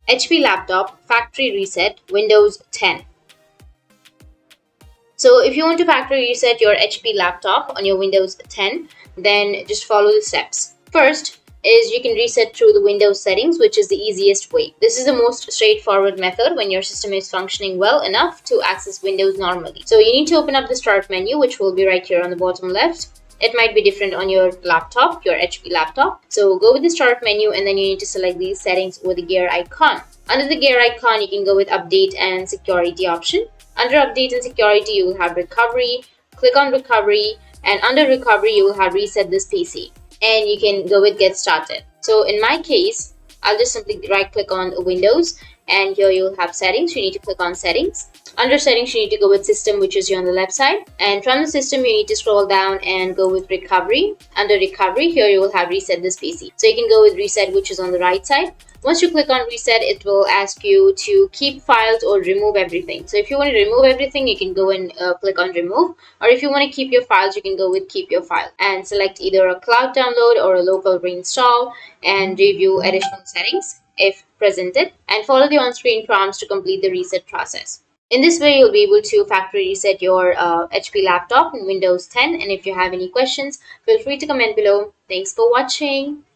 HP laptop factory reset Windows 10. So if you want to factory reset your HP laptop on your Windows 10, then just follow the steps. First is you can reset through the Windows settings, which is the easiest way. This is the most straightforward method when your system is functioning well enough to access Windows normally. So you need to open up the start menu, which will be right here on the bottom left. It might be different on your laptop, your HP laptop. So go with the start menu and then you need to select these settings with the gear icon. Under the gear icon, you can go with update and security option. Under update and security, you will have recovery. Click on recovery, and under recovery, you will have reset this PC. And you can go with get started. So in my case, I'll just simply right click on Windows, and here you'll have settings. You need to click on settings. Under settings, you need to go with system, which is here on the left side. And from the system, you need to scroll down and go with recovery. Under recovery, here you will have reset this PC. So you can go with reset, which is on the right side. Once you click on reset, it will ask you to keep files or remove everything. So if you want to remove everything, you can go and click on remove. Or if you want to keep your files, you can go with keep your file and select either a cloud download or a local reinstall and review additional settings if presented, and follow the on-screen prompts to complete the reset process. In this way, you'll be able to factory reset your HP laptop in Windows 10. And if you have any questions, feel free to comment below. Thanks for watching.